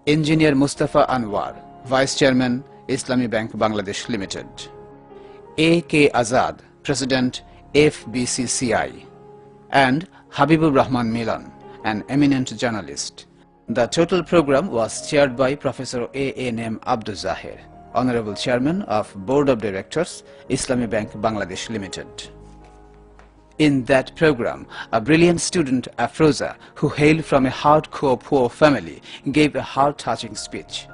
Engineer Mustafa Anwar, Vice Chairman, Islami Bank Bangladesh Limited. A.K. Azad, President, FBCCI. And Habibur Rahman Milan, an eminent journalist. The total program was chaired by Professor A.N.M. Abdul Zahir, Honorable Chairman of Board of Directors, Islami Bank Bangladesh Limited. In that program, a brilliant student, Afroza, who hailed from a hardcore poor family, gave a heart-touching speech.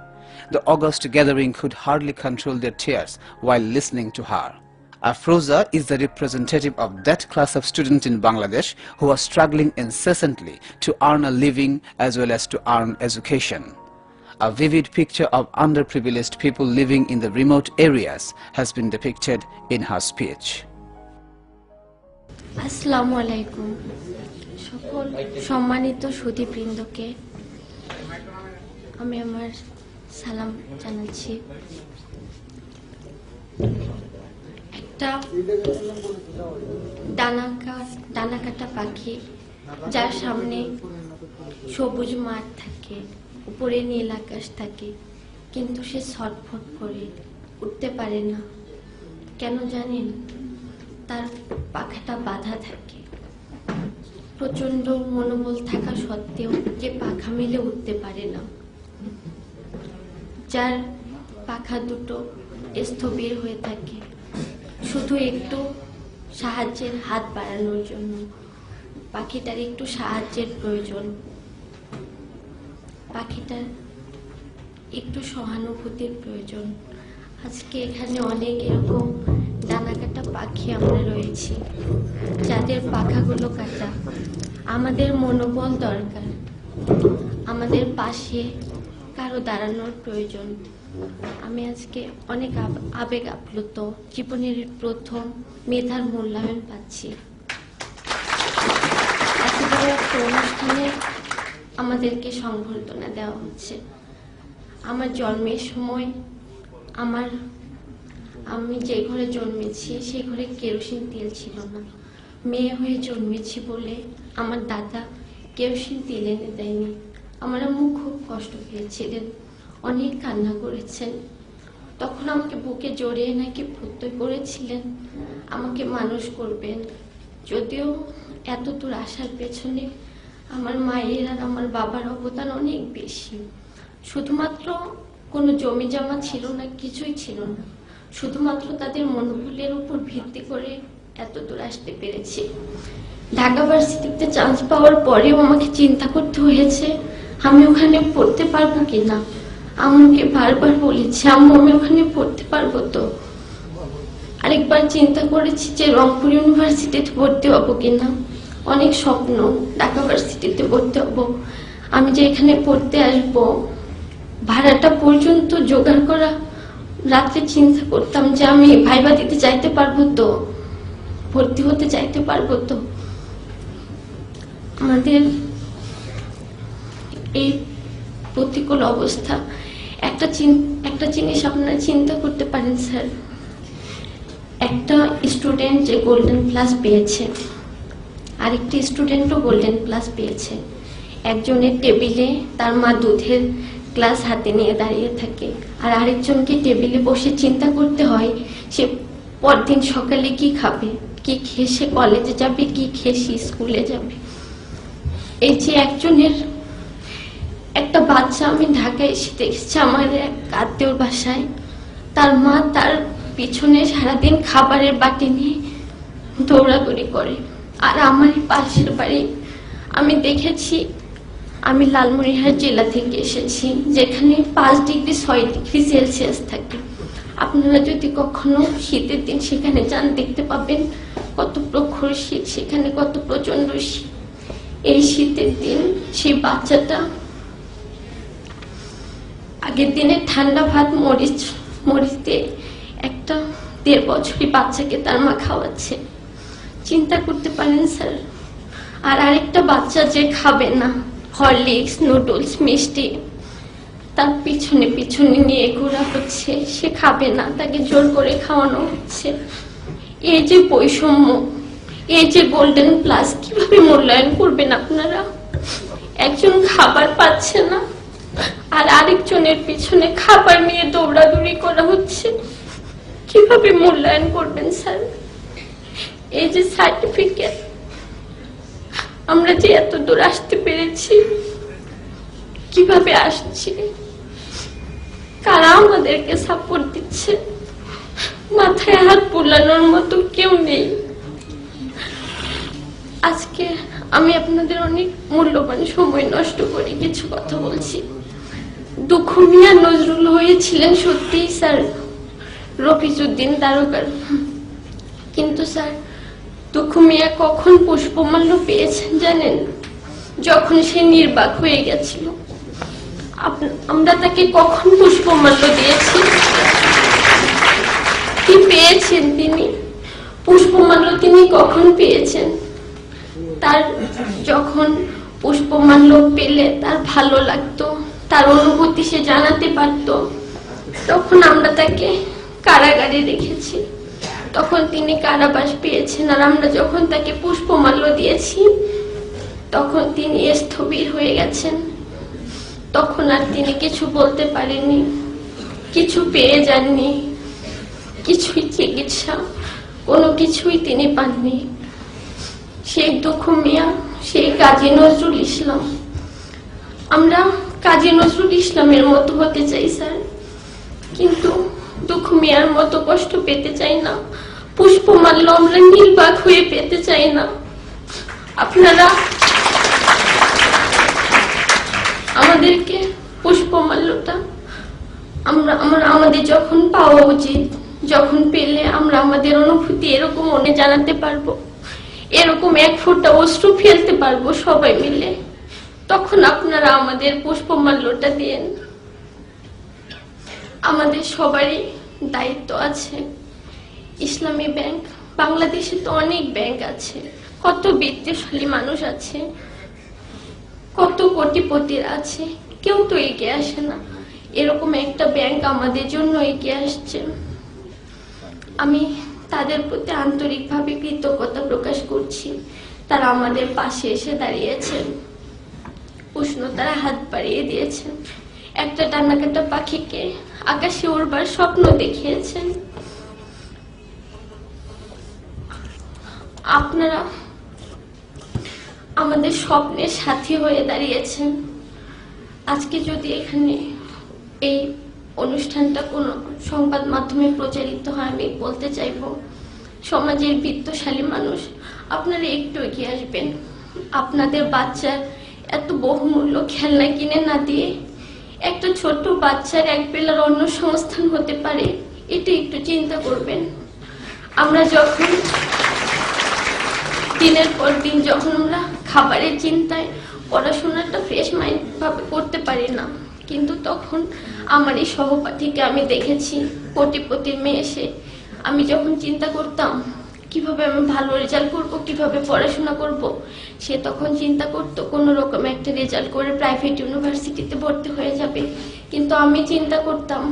The august gathering could hardly control their tears while listening to her. Afroza is the representative of that class of students in Bangladesh who are struggling incessantly to earn a living as well as to earn education. A vivid picture of underprivileged people living in the remote areas has been depicted in her speech. আসসালামু আলাইকুম সকল সম্মানিত সুধীবৃন্দকে আমি আমার সালাম জানাচ্ছি। একটা ডানাকাটা পাখি যার সামনে সবুজ মাঠ থাকে, উপরে নীল আকাশ থাকে, কিন্তু সে ছটফট করে উঠতে পারে না। কেন জানেন? তার পাখাটা বাঁধা থাকে। প্রচন্ড মনোবল থাকা সত্ত্বেও যে পাখা মেলে উঠতে পারে না, যার পাখা দুটো স্থবির হয়ে থাকে শুধু একটু সাহায্যের হাত বাড়ানোর জন্য। পাখিটার একটু সাহায্যের প্রয়োজন, পাখিটার একটু সহানুভূতির প্রয়োজন। আজকে এখানে অনেক এরকম ডানাকাটা পাখি আমরা রয়েছি যাদের পাখাগুলো কাটা। আমাদের মনোবল দরকার, আমাদের পাশে কারো দাঁড়ানোর প্রয়োজন। আমি আজকে অনেক আবেগ আপ্লুত, জীবনের প্রথম মেধার মূল্যায়ন পাচ্ছি। এত বড় একটা অনুষ্ঠানে আমাদেরকে সংবর্ধনা দেওয়া হচ্ছে। আমার জন্মের সময় আমি যে ঘরে জন্মেছি সেই ঘরে কেরোসিন তেল ছিল না। মেয়ে হয়ে জন্মেছি বলে আমার দাদা কেরোসিন তেল এনে দেয়নি। আমার আম্মু খুব কষ্ট পেয়েছিলেন, অনেক কান্না করেছেন। তখন আমাকে বুকে জড়িয়ে নাকি প্রত্যয় করেছিলেন আমাকে মানুষ করবেন। যদিও এত দূর আসার পেছনে আমার মায়ের আর আমার বাবার অবদান অনেক বেশি। শুধুমাত্র কোনো জমি জমা ছিল না, কিছুই ছিল না, শুধুমাত্র তাদের মনোবলের উপর ভিত্তি করে এত দূর আসতে পেরেছি। ঢাকা ভার্সিটিতে চান্স পাওয়ার পরেও আমাকে চিন্তা করতে হয়েছে আমি ওখানে পড়তে পারবো কিনা। আম্মুকে বারবার বলেছি, আম্মু আমি ওখানে পড়তে পারবো তো। আরেকবার চিন্তা করেছি যে রংপুর ইউনিভার্সিটিতে ভর্তি হবো কিনা। অনেক স্বপ্ন, ঢাকা ভার্সিটিতে ভর্তি হবো। আমি যে এখানে পড়তে আসবো, ভাড়াটা পর্যন্ত জোগাড় করা, রাত্রে চিন্তা করতাম যে আমি ভাইবা দিতে চাইতে পারবো তো, ভর্তি হতে চাইতে পারবো তো। আমাদের এই প্রতিকূল অবস্থা। একটা জিনিস আপনারা চিন্তা করতে পারেন স্যার, একটা স্টুডেন্ট যে গোল্ডেন প্লাস পেয়েছে, আরেকটি স্টুডেন্টও গোল্ডেন প্লাস পেয়েছে। একজনের টেবিলে তার মা দুধের গ্লাস হাতে নিয়ে দাঁড়িয়ে থাকে, আর আরেকজনকে টেবিলে বসে চিন্তা করতে হয় সে পরদিন সকালে কি খাবে, কি খেয়ে সে কলেজে যাবে, কি খেয়ে সে স্কুলে যাবে। এই যে একজনের একটা বাচ্চা আমি ঢাকায় এসে দেখেছি আমার এক আত্মীয়র বাসায়, তার মা তার পিছনে সারাদিন খাবারের বাটি নিয়ে দৌড়াদৌড়ি করে। আর আমার পাশের বাড়ি আমি দেখেছি, আমি লালমনিরহাট জেলা থেকে এসেছি যেখানে 5 ডিগ্রি 6 ডিগ্রি সেলসিয়াস থাকে। আপনারা যদি কখনো শীতের দিন সেখানে যান দেখতে পাবেন কত প্রখর শীত, সেখানে কত প্রচন্ড শীত। এই শীতের দিন সেই বাচ্চাটা আগের দিনে ঠান্ডা ভাত মরিচ দিয়ে একটা 1.5 বছরের বাচ্চাকে তার মা খাওয়াচ্ছে। চিন্তা করতে পারেন স্যার। আর আরেকটা বাচ্চা যে খাবে না, হরলিক্স, নুডলস, মিষ্টি, তার পিছনে পিছনে নিয়ে ঘোরা হচ্ছে, সে খাবে না, তাকে জোর করে খাওয়ানো হচ্ছে। এই যে বৈষম্য, এই যে গোল্ডেন প্লাস, কিভাবে মূল্যায়ন করবেন আপনারা? একজন খাবার পাচ্ছে না, আর আরেকজনের পিছনে খাবার নিয়ে দৌড়াদৌড়ি করা হচ্ছে। কিভাবে মূল্যায়ন করবেন স্যার? এই যে সার্টিফিকেট, আমরা যে এত দূর আসতে পেরেছি, কিভাবে আসছি, কারা আমাদেরকে সাপোর্ট দিচ্ছে? মাথায় হাত বুলানোর মতো কেউ নেই। আজকে আমি আপনাদের অনেক মূল্যবান সময় নষ্ট করে কিছু কথা বলছি। দুঃখ মিয়া নজরুল হয়েছিলেন সত্যিই স্যার রফিজউদ্দিন তারকার, কিন্তু স্যার দুঃখ মিয়া কখন পুষ্পমাল্য পেয়েছেন জানেন? যখন সে নির্বাক হয়ে গেছিল। আমরা তাকে কখন পুষ্পমাল্য দিয়েছি? কি পেয়েছেন তিনি? পুষ্পমাল্য তিনি কখন পেয়েছেন? তার যখন পুষ্পমাল্য পেলে তার ভালো লাগতো, তার অনুভূতি সে জানাতে পারত, তখন আমরা তাকে কারাগারে রেখেছি, তখন তিনি কারাবাস পেয়েছেন। আর আমরা যখন তাকে পুষ্পমাল্য দিয়েছি তখন তিনি স্থবির হয়ে গেছেন। তখন আর তিনি কিছু বলতে পারেননি, কিছু পেয়ে যাননি, কিছুই চিকিৎসা কোনো কিছুই তিনি পাননি। সেই দুঃখ মিয়া, সেই কাজী নজরুল ইসলাম, আমরা কাজী নজরুল ইসলামের মতো হতে চাই স্যার, কিন্তু দুঃখ মিয়ার মতো কষ্ট পেতে চাই না। পুষ্পমাল্য আমরা নির্বাক হয়ে পেতে চাই না। আপনারা আমাদেরকে পুষ্পমাল্যটা আমাদের যখন পাওয়া উচিত, যখন পেলে আমরা আমাদের অনুভূতি এরকম মনে জানাতে পারবো, এরকম এক ফোঁটা অশ্রু ফেলতে পারবো সবাই মিলে, তখন আপনারা আমাদের পুষ্পমাল্যটা দিয়েন। আমাদের সবারই দায়িত্ব আছে। ইসলামী ব্যাংক, বাংলাদেশে তো অনেক ব্যাংক আছে, কত বিত্তশালী মানুষ আছে, কত কোটিপতির আছে, কেউ তো এগিয়ে আসে না। এরকম একটা ব্যাংক আমাদের জন্য এগিয়ে আসছে। আমি তাদের প্রতি আন্তরিকভাবে কৃতজ্ঞতা প্রকাশ করছি। তারা আমাদের পাশে এসে দাঁড়িয়েছেন, উষ্ণতারা হাত বাড়িয়ে দিয়েছেন, একটা ডানাকাটা পাখিকে আকাশে উড়বার স্বপ্ন দেখিয়েছেন। আপনারা আমাদের স্বপ্নের সাথী হয়ে দাঁড়িয়েছেন। আজকে যদি এখানে এই অনুষ্ঠানটা কোনো সংবাদ মাধ্যমে প্রচারিত হয়, আমি বলতে চাইব, সমাজের বিত্তশালী মানুষ আপনারা একটু এগিয়ে আসবেন। আপনাদের বাচ্চার এত বহুমূল্য খেলনা কিনে না দিয়ে একটা ছোট্ট বাচ্চার এক বেলার অন্ন সংস্থান হতে পারে, এটা একটু চিন্তা করবেন। আমরা যখন দিনের পর দিন যখন আমরা খাবারের চিন্তায় পড়াশোনাটা ফ্রেশ মাইন্ড ভাবে করতে পারি না, কিন্তু তখন আমার এই সহপাঠীকে আমি দেখেছি, কোটিপতির মেয়ে এসে, আমি যখন চিন্তা করতাম কিভাবে আমি ভালো রেজাল্ট করবো, কিভাবে পড়াশোনা করব, সে তখন চিন্তা করতো কোনো রকম একটা রেজাল্ট করে প্রাইভেট ইউনিভার্সিটিতে ভর্তি হয়ে যাবে। কিন্তু আমি চিন্তা করতাম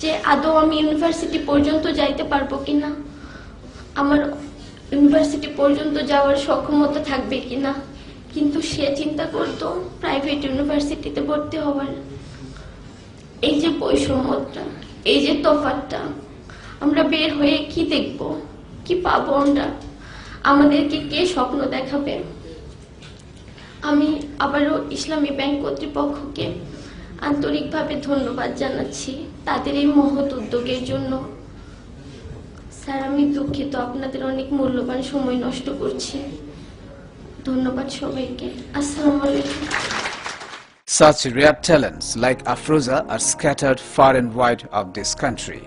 যে আদৌ আমি ইউনিভার্সিটি পর্যন্ত যাইতে পারবো কিনা, আমার ইউনিভার্সিটি পর্যন্ত যাওয়ার সক্ষমতা থাকবে কিনা। কিন্তু সে চিন্তা করতো প্রাইভেট ইউনিভার্সিটিতে ভর্তি হওয়ার। এই যে বৈষম্যটা, এই যে তফাৎটা, আমরা বের হয়ে কি দেখবো, কি পাবো আমরা? আমাদেরকে কে স্বপ্ন দেখাবে? আমি আবারও ইসলামী ব্যাংক কর্তৃপক্ষকে আন্তরিকভাবে ধন্যবাদ জানাচ্ছি তাদের এই মহৎ উদ্যোগের জন্য। স্যার, আমি দুঃখিত আপনাদের অনেক মূল্যবান সময় নষ্ট করছি। ধন্যবাদ সবাইকে। আসসালামু আলাইকুম। Such rare talents like Afroza are scattered far and wide of this country.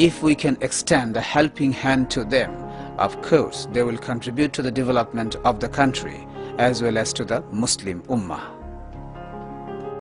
If we can extend a helping hand to them, of course they will contribute to the development of the country as well as to the Muslim Ummah.